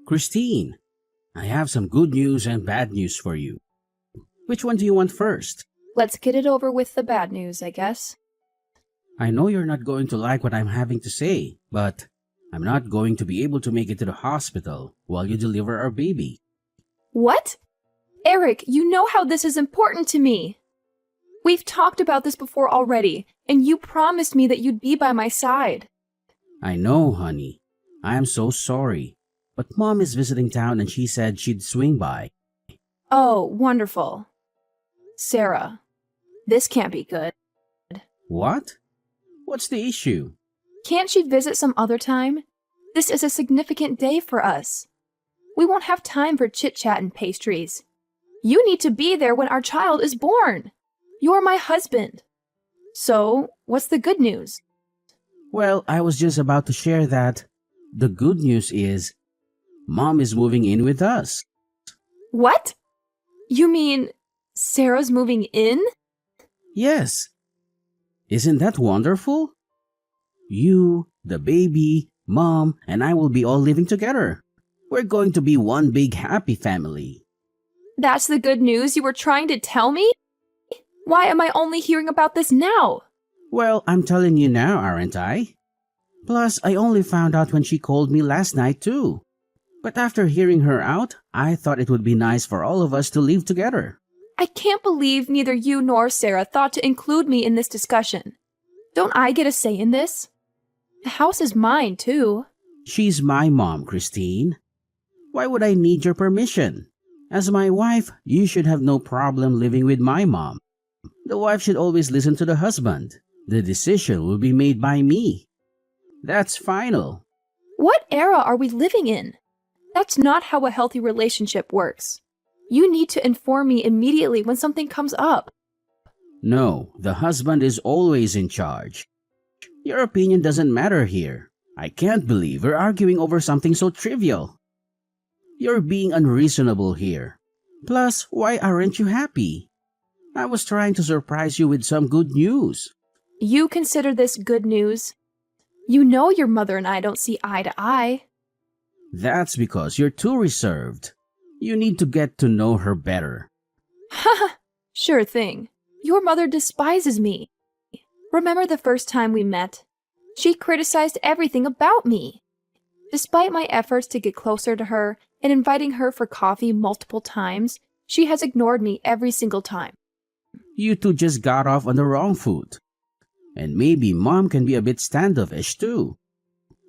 Christine, I have some good news and bad news for you. Which one do you want first? Let's get it over with the bad news, I guess. I know you're not going to like what I'm having to say, but I'm not going to be able to make it to the hospital while you deliver our baby. What? Eric, you know how this is important to me. We've talked about this before already, and you promised me that you'd be by my side. I know, honey. I am so sorry. But Mom is visiting town and she said she'd swing by. Oh, wonderful. Sarah, this can't be good. What? What's the issue? Can't she visit some other time? This is a significant day for us. We won't have time for chit-chat and pastries. You need to be there when our child is born. You're my husband. So, what's the good news? Well, I was just about to share that the good news is Mom is moving in with us. What? You mean Sarah's moving in? Yes. Isn't that wonderful? You, the baby, Mom, and I will be all living together. We're going to be one big happy family. That's the good news you were trying to tell me? Why am I only hearing about this now? Well, I'm telling you now, aren't I? Plus, I only found out when she called me last night too. But after hearing her out, I thought it would be nice for all of us to live together. I can't believe neither you nor Sarah thought to include me in this discussion. Don't I get a say in this? The house is mine, too. She's my mom, Christine. Why would I need your permission? As my wife, you should have no problem living with my mom. The wife should always listen to the husband. The decision will be made by me. That's final. What era are we living in? That's not how a healthy relationship works. You need to inform me immediately when something comes up. No, the husband is always in charge. Your opinion doesn't matter here. I can't believe we're arguing over something so trivial. You're being unreasonable here. Plus, why aren't you happy? I was trying to surprise you with some good news. You consider this good news? You know your mother and I don't see eye to eye. That's because you're too reserved. You need to get to know her better. Haha, sure thing. Your mother despises me. Remember the first time we met? She criticized everything about me. Despite my efforts to get closer to her and inviting her for coffee multiple times, she has ignored me every single time. You two just got off on the wrong foot. And maybe Mom can be a bit standoffish too.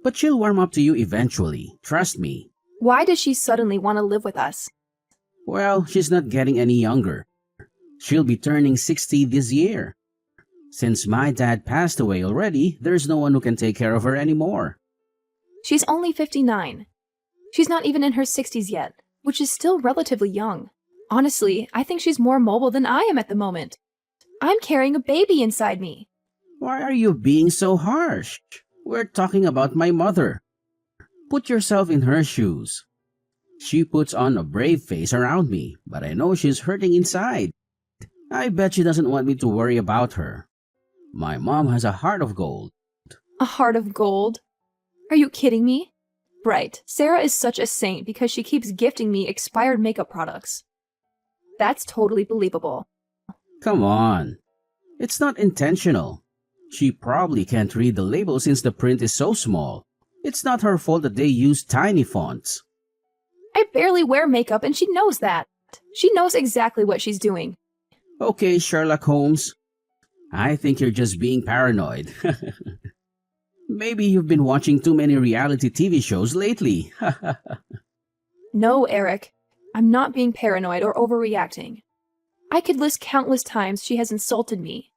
But she'll warm up to you eventually, trust me. Why does she suddenly want to live with us? Well, she's not getting any younger. She'll be turning 60 this year. Since my dad passed away already, there's no one who can take care of her anymore. She's only 59. She's not even in her 60s yet, which is still relatively young. Honestly, I think she's more mobile than I am at the moment. I'm carrying a baby inside me. Why are you being so harsh? We're talking about my mother. Put yourself in her shoes. She puts on a brave face around me, but I know she's hurting inside. I bet she doesn't want me to worry about her. My mom has a heart of gold. A heart of gold? Are you kidding me? Right, Sarah is such a saint because she keeps gifting me expired makeup products. That's totally believable. Come on. It's not intentional. She probably can't read the label since the print is so small. It's not her fault that they use tiny fonts. I barely wear makeup and she knows that. She knows exactly what she's doing. Okay, Sherlock Holmes. I think you're just being paranoid. Maybe you've been watching too many reality TV shows lately. No, Eric. I'm not being paranoid or overreacting. I could list countless times she has insulted me.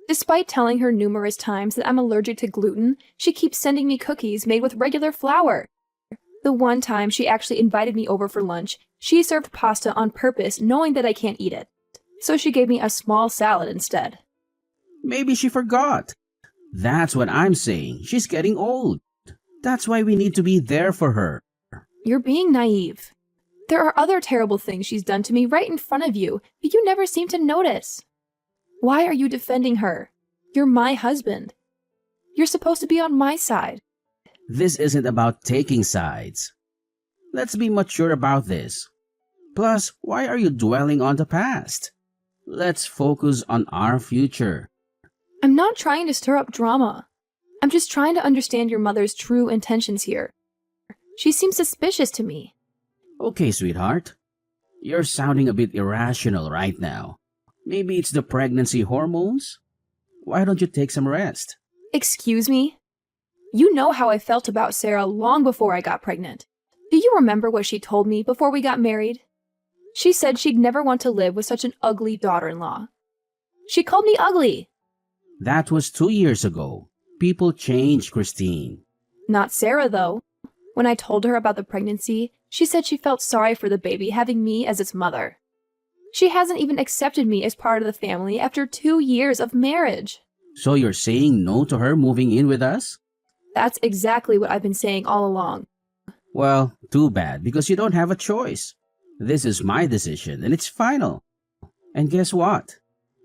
Despite telling her numerous times that I'm allergic to gluten, she keeps sending me cookies made with regular flour. The one time she actually invited me over for lunch, she served pasta on purpose knowing that I can't eat it. So she gave me a small salad instead. Maybe she forgot. That's what I'm saying. She's getting old. That's why we need to be there for her. You're being naive. There are other terrible things she's done to me right in front of you, but you never seem to notice. Why are you defending her? You're my husband. You're supposed to be on my side. This isn't about taking sides. Let's be mature about this. Plus, why are you dwelling on the past? Let's focus on our future. I'm not trying to stir up drama. I'm just trying to understand your mother's true intentions here. She seems suspicious to me. Okay, sweetheart. You're sounding a bit irrational right now. Maybe it's the pregnancy hormones? Why don't you take some rest? Excuse me? You know how I felt about Sarah long before I got pregnant. Do you remember what she told me before we got married? She said she'd never want to live with such an ugly daughter-in-law. She called me ugly. That was 2 years ago. People change, Christine. Not Sarah, though. When I told her about the pregnancy, she said she felt sorry for the baby having me as its mother. She hasn't even accepted me as part of the family after 2 years of marriage. So you're saying no to her moving in with us? That's exactly what I've been saying all along. Well, too bad, because you don't have a choice. This is my decision, and it's final. And guess what?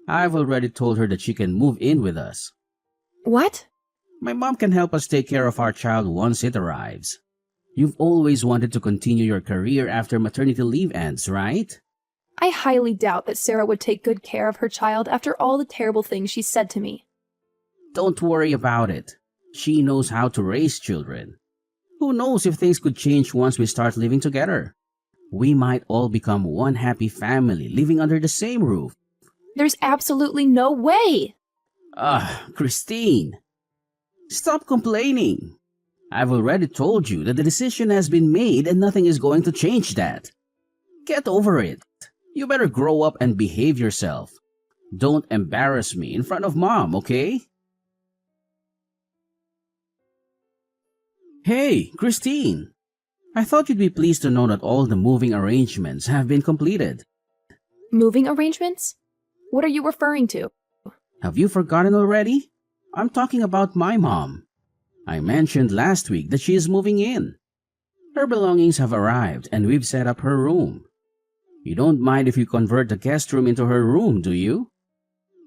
I've already told her that she can move in with us. What? My mom can help us take care of our child once it arrives. You've always wanted to continue your career after maternity leave ends, right? I highly doubt that Sarah would take good care of her child after all the terrible things she said to me. Don't worry about it. She knows how to raise children. Who knows if things could change once we start living together? We might all become one happy family living under the same roof. There's absolutely no way! Christine! Stop complaining. I've already told you that the decision has been made and nothing is going to change that. Get over it. You better grow up and behave yourself. Don't embarrass me in front of Mom, okay? Hey, Christine! I thought you'd be pleased to know that all the moving arrangements have been completed. Moving arrangements? What are you referring to? Have you forgotten already? I'm talking about my mom. I mentioned last week that she is moving in. Her belongings have arrived and we've set up her room. You don't mind if you convert the guest room into her room, do you?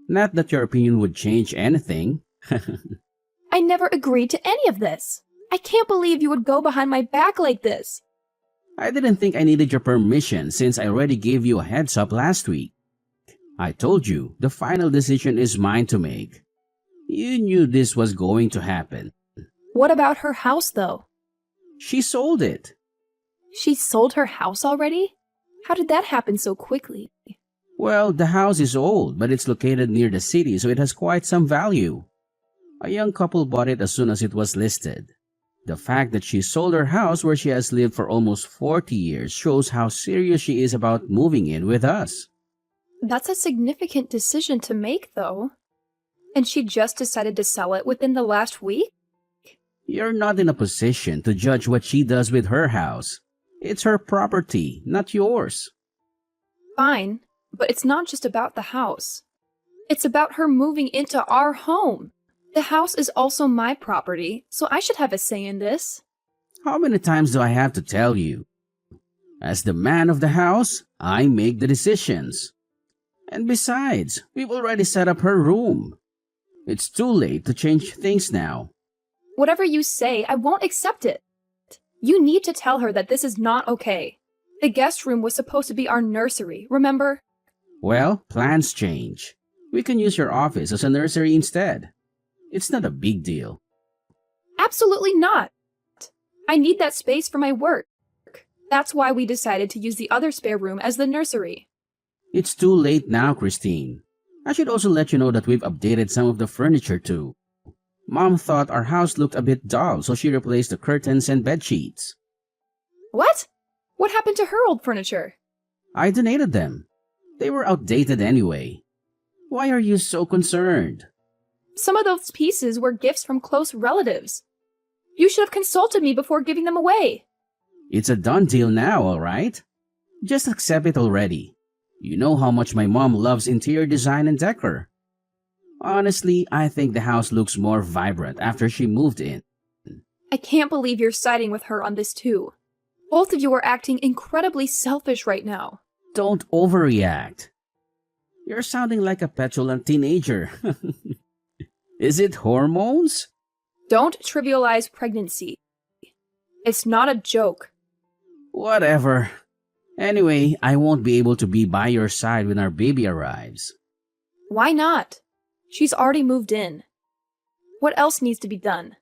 Not that your opinion would change anything. I never agreed to any of this. I can't believe you would go behind my back like this. I didn't think I needed your permission since I already gave you a heads up last week. I told you the final decision is mine to make. You knew this was going to happen. What about her house, though? She sold it. She sold her house already? How did that happen so quickly? Well, the house is old, but it's located near the city, so it has quite some value. A young couple bought it as soon as it was listed. The fact that she sold her house where she has lived for almost 40 years shows how serious she is about moving in with us. That's a significant decision to make, though. And she just decided to sell it within the last week? You're not in a position to judge what she does with her house. It's her property, not yours. Fine, but it's not just about the house. It's about her moving into our home. The house is also my property, so I should have a say in this. How many times do I have to tell you? As the man of the house, I make the decisions. And besides, we've already set up her room. It's too late to change things now. Whatever you say, I won't accept it. You need to tell her that this is not okay. The guest room was supposed to be our nursery, remember? Well, plans change. We can use your office as a nursery instead. It's not a big deal. Absolutely not. I need that space for my work. That's why we decided to use the other spare room as the nursery. It's too late now, Christine. I should also let you know that we've updated some of the furniture too. Mom thought our house looked a bit dull, so she replaced the curtains and bed sheets. What? What happened to her old furniture? I donated them. They were outdated anyway. Why are you so concerned? Some of those pieces were gifts from close relatives. You should have consulted me before giving them away. It's a done deal now, all right? Just accept it already. You know how much my mom loves interior design and decor. Honestly, I think the house looks more vibrant after she moved in. I can't believe you're siding with her on this too. Both of you are acting incredibly selfish right now. Don't overreact. You're sounding like a petulant teenager. Is it hormones? Don't trivialize pregnancy. It's not a joke. Whatever. Anyway, I won't be able to be by your side when our baby arrives. Why not? She's already moved in. What else needs to be done?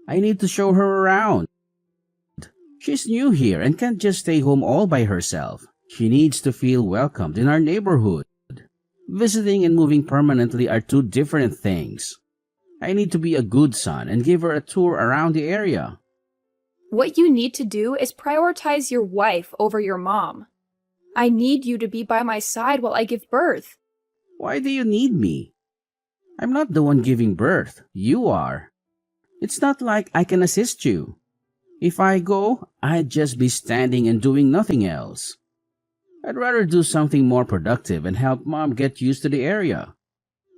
I need to show her around. She's new here and can't just stay home all by herself. She needs to feel welcomed in our neighborhood. Visiting and moving permanently are two different things. I need to be a good son and give her a tour around the area. What you need to do is prioritize your wife over your mom. I need you to be by my side while I give birth. Why do you need me? I'm not the one giving birth. You are. It's not like I can assist you. If I go, I'd just be standing and doing nothing else. I'd rather do something more productive and help mom get used to the area.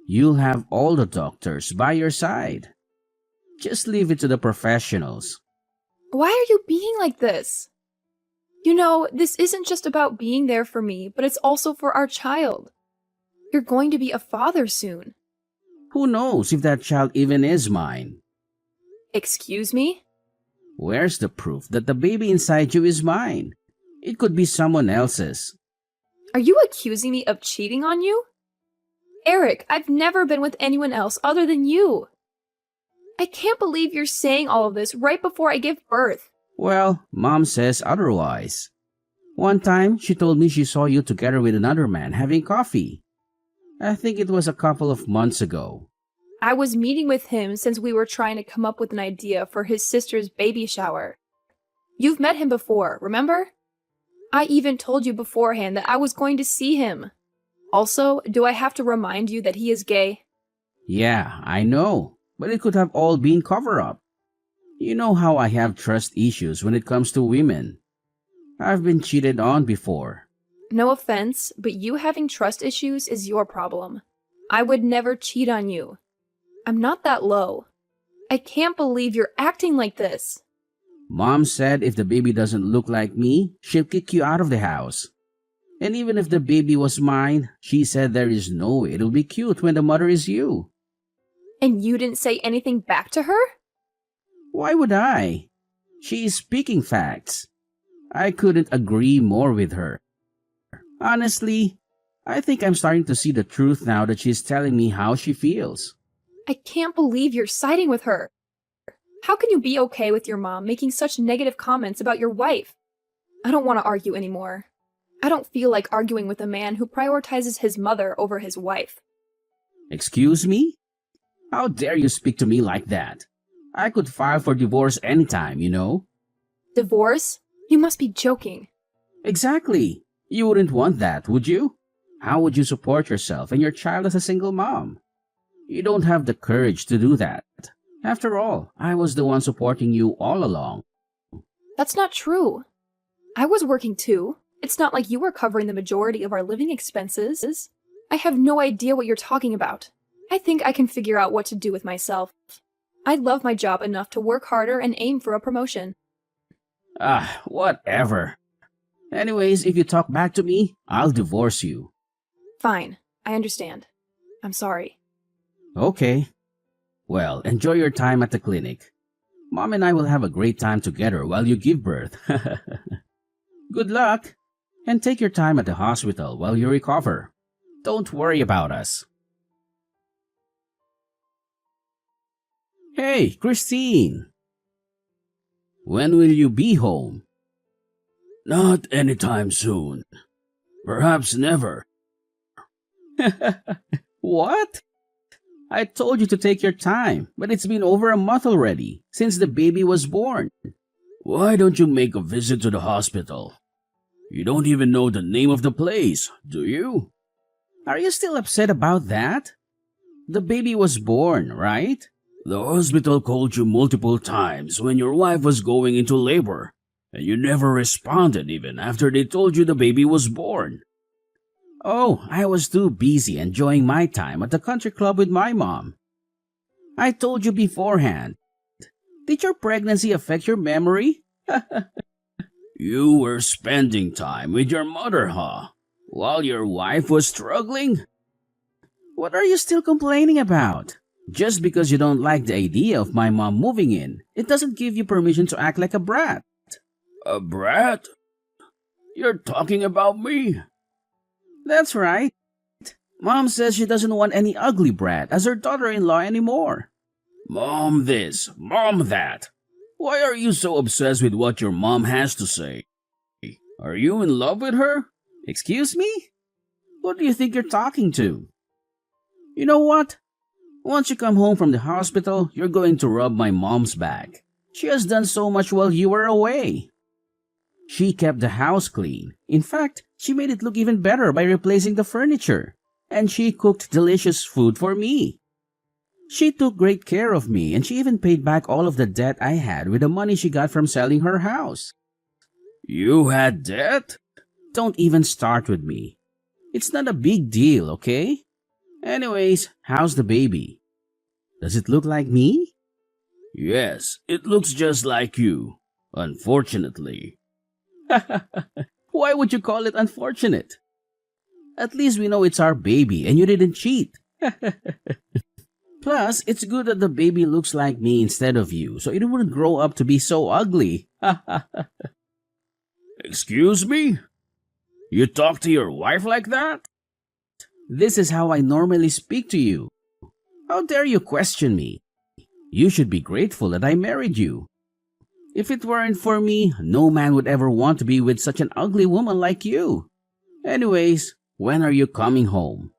You'll have all the doctors by your side. Just leave it to the professionals. Why are you being like this? You know, this isn't just about being there for me, but it's also for our child. You're going to be a father soon. Who knows if that child even is mine? Excuse me? Where's the proof that the baby inside you is mine? It could be someone else's. Are you accusing me of cheating on you? Eric, I've never been with anyone else other than you. I can't believe you're saying all of this right before I give birth. Well, mom says otherwise. One time, she told me she saw you together with another man having coffee. I think it was a couple of months ago. I was meeting with him since we were trying to come up with an idea for his sister's baby shower. You've met him before, remember? I even told you beforehand that I was going to see him. Also, do I have to remind you that he is gay? Yeah, I know, but it could have all been cover-up. You know how I have trust issues when it comes to women. I've been cheated on before. No offense, but you having trust issues is your problem. I would never cheat on you. I'm not that low. I can't believe you're acting like this. Mom said if the baby doesn't look like me, she'll kick you out of the house. And even if the baby was mine, she said there is no way it'll be cute when the mother is you. And you didn't say anything back to her? Why would I? She is speaking facts. I couldn't agree more with her. Honestly, I think I'm starting to see the truth now that she's telling me how she feels. I can't believe you're siding with her. How can you be okay with your mom making such negative comments about your wife? I don't want to argue anymore. I don't feel like arguing with a man who prioritizes his mother over his wife. Excuse me? How dare you speak to me like that? I could file for divorce anytime, you know? Divorce? You must be joking. Exactly. You wouldn't want that, would you? How would you support yourself and your child as a single mom? You don't have the courage to do that. After all, I was the one supporting you all along. That's not true. I was working too. It's not like you were covering the majority of our living expenses. I have no idea what you're talking about. I think I can figure out what to do with myself. I love my job enough to work harder and aim for a promotion. Whatever. Anyways, if you talk back to me, I'll divorce you. Fine, I understand. I'm sorry. Okay. Well, enjoy your time at the clinic. Mom and I will have a great time together while you give birth. Good luck, and take your time at the hospital while you recover. Don't worry about us. Hey, Christine! When will you be home? Not anytime soon. Perhaps never. What? I told you to take your time, but it's been over a month already, since the baby was born. Why don't you make a visit to the hospital? You don't even know the name of the place, do you? Are you still upset about that? The baby was born, right? The hospital called you multiple times when your wife was going into labor, and you never responded even after they told you the baby was born. Oh, I was too busy enjoying my time at the country club with my mom. I told you beforehand. Did your pregnancy affect your memory? You were spending time with your mother, huh? While your wife was struggling? What are you still complaining about? Just because you don't like the idea of my mom moving in, it doesn't give you permission to act like a brat. A brat? You're talking about me? That's right. Mom says she doesn't want any ugly brat as her daughter-in-law anymore. Mom this, mom that. Why are you so obsessed with what your mom has to say? Are you in love with her? Excuse me? Who do you think you're talking to? You know what? Once you come home from the hospital, you're going to rub my mom's back. She has done so much while you were away. She kept the house clean. In fact, she made it look even better by replacing the furniture. And she cooked delicious food for me. She took great care of me, and she even paid back all of the debt I had with the money she got from selling her house. You had debt? Don't even start with me. It's not a big deal, okay? Anyways, how's the baby? Does it look like me? Yes, it looks just like you. Unfortunately. Why would you call it unfortunate? At least we know it's our baby and you didn't cheat. Plus, it's good that the baby looks like me instead of you, so it wouldn't grow up to be so ugly. Excuse me? You talk to your wife like that? This is how I normally speak to you. How dare you question me? You should be grateful that I married you. If it weren't for me, no man would ever want to be with such an ugly woman like you. Anyways, when are you coming home?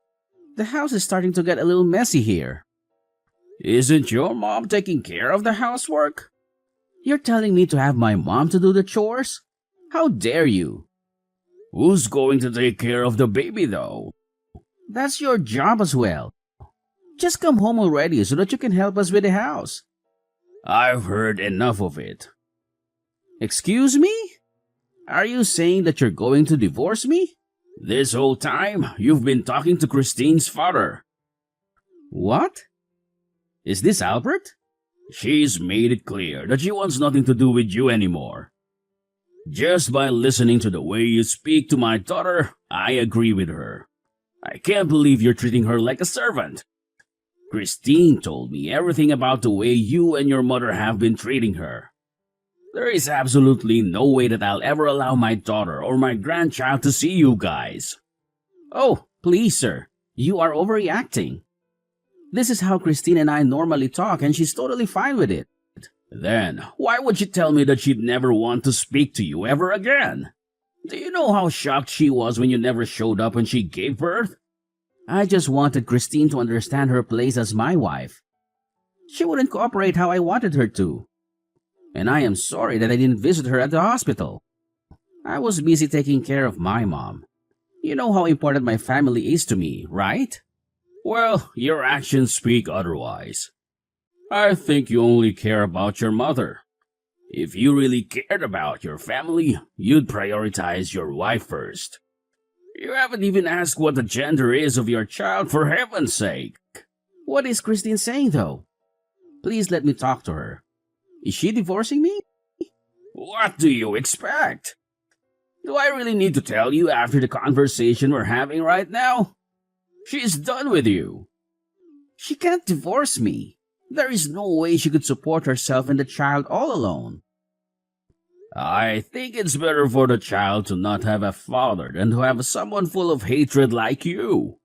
The house is starting to get a little messy here. Isn't your mom taking care of the housework? You're telling me to have my mom to do the chores? How dare you? Who's going to take care of the baby though? That's your job as well. Just come home already so that you can help us with the house. I've heard enough of it. Excuse me? Are you saying that you're going to divorce me? This whole time, you've been talking to Christine's father. What? Is this Albert? She's made it clear that she wants nothing to do with you anymore. Just by listening to the way you speak to my daughter, I agree with her. I can't believe you're treating her like a servant. Christine told me everything about the way you and your mother have been treating her. There is absolutely no way that I'll ever allow my daughter or my grandchild to see you guys. Oh, please, sir. You are overreacting. This is how Christine and I normally talk, and she's totally fine with it. Then, why would she tell me that she'd never want to speak to you ever again? Do you know how shocked she was when you never showed up when she gave birth? I just wanted Christine to understand her place as my wife. She wouldn't cooperate how I wanted her to. And I am sorry that I didn't visit her at the hospital. I was busy taking care of my mom. You know how important my family is to me, right? Well, your actions speak otherwise. I think you only care about your mother. If you really cared about your family, you'd prioritize your wife first. You haven't even asked what the gender is of your child, for heaven's sake. What is Christine saying, though? Please let me talk to her. Is she divorcing me? What do you expect? Do I really need to tell you after the conversation we're having right now? She's done with you. She can't divorce me. There is no way she could support herself and the child all alone. I think it's better for the child to not have a father than to have someone full of hatred like you.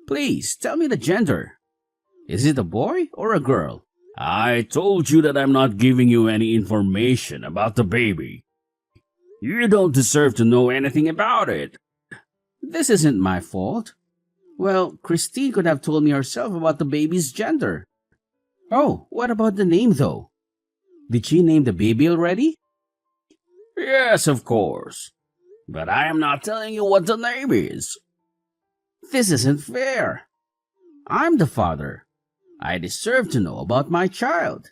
Please, tell me the gender. Is it a boy or a girl? I told you that I'm not giving you any information about the baby. You don't deserve to know anything about it. This isn't my fault. Well, Christine could have told me herself about the baby's gender. Oh, what about the name though? Did she name the baby already? Yes, of course. But I am not telling you what the name is. This isn't fair. I'm the father. I deserve to know about my child.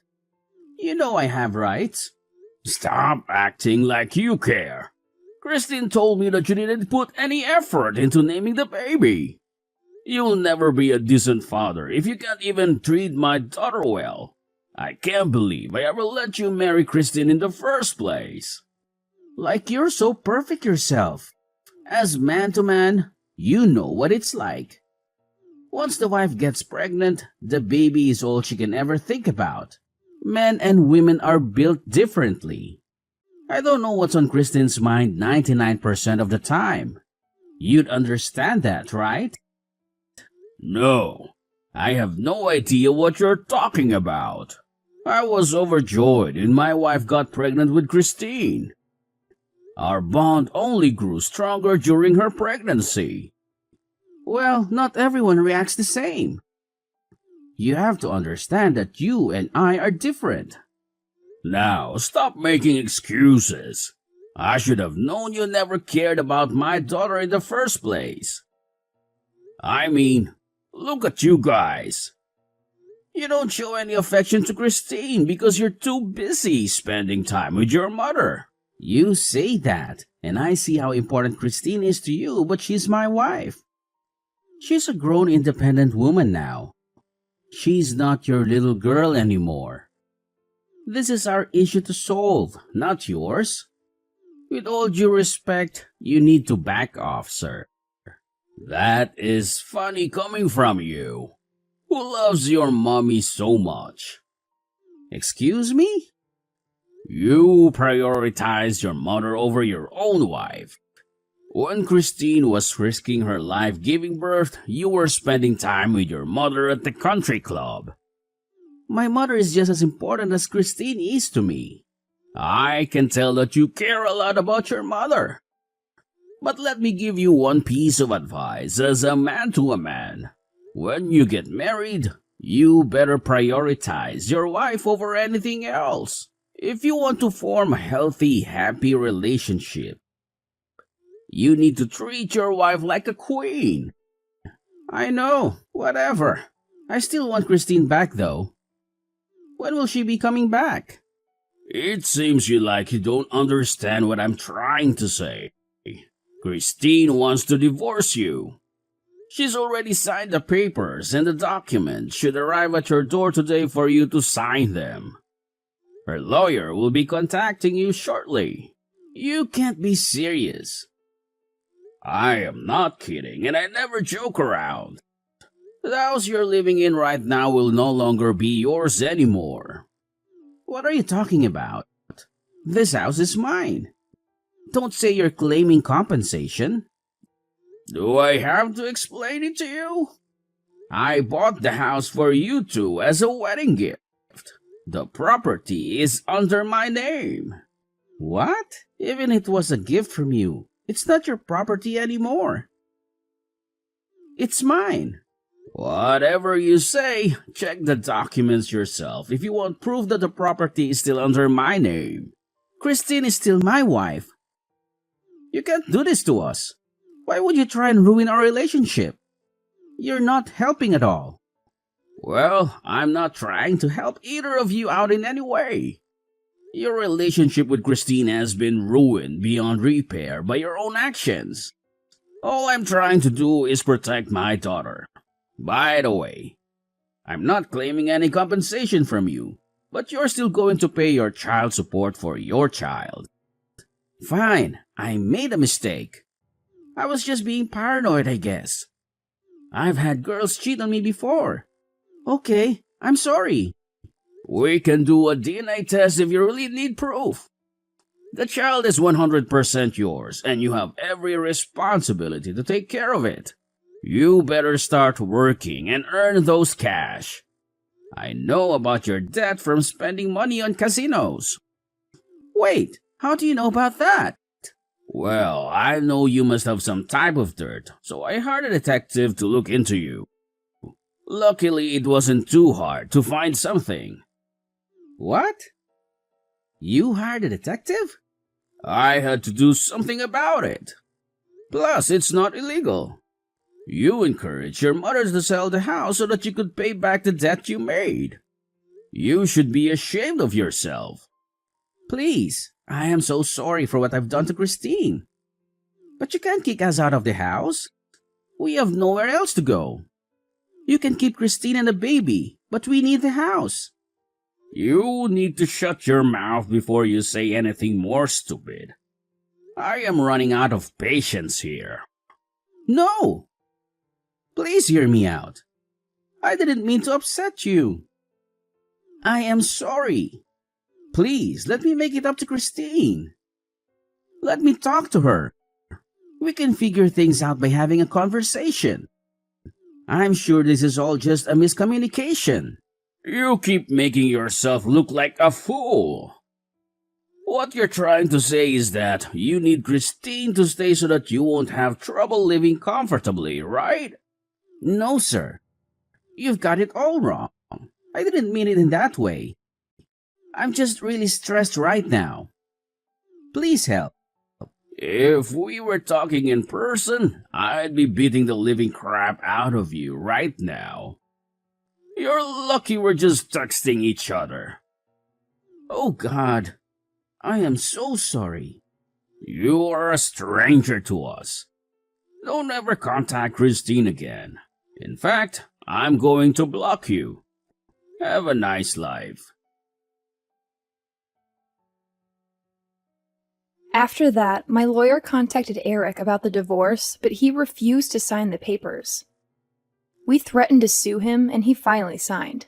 You know I have rights. Stop acting like you care. Christine told me that you didn't put any effort into naming the baby. You'll never be a decent father if you can't even treat my daughter well. I can't believe I ever let you marry Christine in the first place. Like you're so perfect yourself. As man to man, you know what it's like. Once the wife gets pregnant, the baby is all she can ever think about. Men and women are built differently. I don't know what's on Christine's mind 99% of the time. You'd understand that, right? No, I have no idea what you're talking about. I was overjoyed when my wife got pregnant with Christine. Our bond only grew stronger during her pregnancy. Well, not everyone reacts the same. You have to understand that you and I are different. Now, stop making excuses. I should have known you never cared about my daughter in the first place. I mean, look at you guys. You don't show any affection to Christine because you're too busy spending time with your mother. You say that, and I see how important Christine is to you, but she's my wife. She's a grown, independent woman now. She's not your little girl anymore. This is our issue to solve, not yours. With all due respect, you need to back off, sir. That is funny coming from you. Who loves your mommy so much? Excuse me? You prioritize your mother over your own wife. When Christine was risking her life giving birth, you were spending time with your mother at the country club. My mother is just as important as Christine is to me. I can tell that you care a lot about your mother. But let me give you one piece of advice as a man to a man. When you get married, you better prioritize your wife over anything else. If you want to form a healthy, happy relationship, you need to treat your wife like a queen. I know, whatever. I still want Christine back though. When will she be coming back? It seems you don't understand what I'm trying to say. Christine wants to divorce you. She's already signed the papers and the documents should arrive at your door today for you to sign them. Her lawyer will be contacting you shortly. You can't be serious. I am not kidding, and I never joke around. The house you're living in right now will no longer be yours anymore. What are you talking about? This house is mine. Don't say you're claiming compensation. Do I have to explain it to you? I bought the house for you two as a wedding gift. The property is under my name. What? Even if it was a gift from you, it's not your property anymore. It's mine. Whatever you say, check the documents yourself if you want proof that the property is still under my name. Christine is still my wife. You can't do this to us. Why would you try and ruin our relationship? You're not helping at all. Well, I'm not trying to help either of you out in any way. Your relationship with Christine has been ruined beyond repair by your own actions. All I'm trying to do is protect my daughter. By the way, I'm not claiming any compensation from you, but you're still going to pay your child support for your child. Fine, I made a mistake. I was just being paranoid, I guess. I've had girls cheat on me before. Okay, I'm sorry. We can do a DNA test if you really need proof. The child is 100% yours, and you have every responsibility to take care of it. You better start working and earn those cash. I know about your debt from spending money on casinos. Wait, how do you know about that? Well, I know you must have some type of dirt, so I hired a detective to look into you. Luckily, it wasn't too hard to find something. What? You hired a detective? I had to do something about it. Plus, it's not illegal. You encouraged your mother to sell the house so that you could pay back the debt you made. You should be ashamed of yourself. Please, I am so sorry for what I've done to Christine. But you can't kick us out of the house. We have nowhere else to go. You can keep Christine and the baby, but we need the house. You need to shut your mouth before you say anything more stupid. I am running out of patience here. No! Please hear me out. I didn't mean to upset you. I am sorry. Please, let me make it up to Christine. Let me talk to her. We can figure things out by having a conversation. I'm sure this is all just a miscommunication. You keep making yourself look like a fool. What you're trying to say is that you need Christine to stay so that you won't have trouble living comfortably, right? No, sir. You've got it all wrong. I didn't mean it in that way. I'm just really stressed right now. Please help. If we were talking in person, I'd be beating the living crap out of you right now. You're lucky we're just texting each other. Oh God, I am so sorry. You are a stranger to us. Don't ever contact Christine again. In fact, I'm going to block you. Have a nice life. After that, my lawyer contacted Eric about the divorce, but he refused to sign the papers. We threatened to sue him, and he finally signed.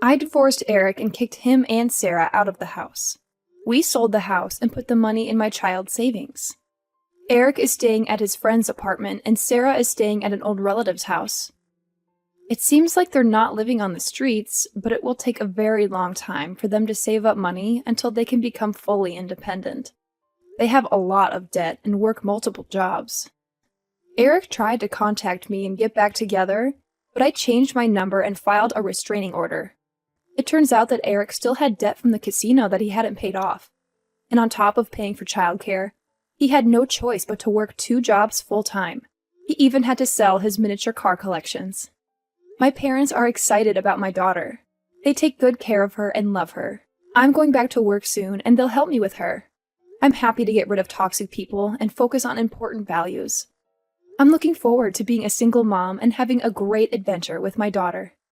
I divorced Eric and kicked him and Sarah out of the house. We sold the house and put the money in my child's savings. Eric is staying at his friend's apartment, and Sarah is staying at an old relative's house. It seems like they're not living on the streets, but it will take a very long time for them to save up money until they can become fully independent. They have a lot of debt and work multiple jobs. Eric tried to contact me and get back together, but I changed my number and filed a restraining order. It turns out that Eric still had debt from the casino that he hadn't paid off. And on top of paying for childcare, he had no choice but to work 2 jobs full-time. He even had to sell his miniature car collections. My parents are excited about my daughter. They take good care of her and love her. I'm going back to work soon, and they'll help me with her. I'm happy to get rid of toxic people and focus on important values. I'm looking forward to being a single mom and having a great adventure with my daughter.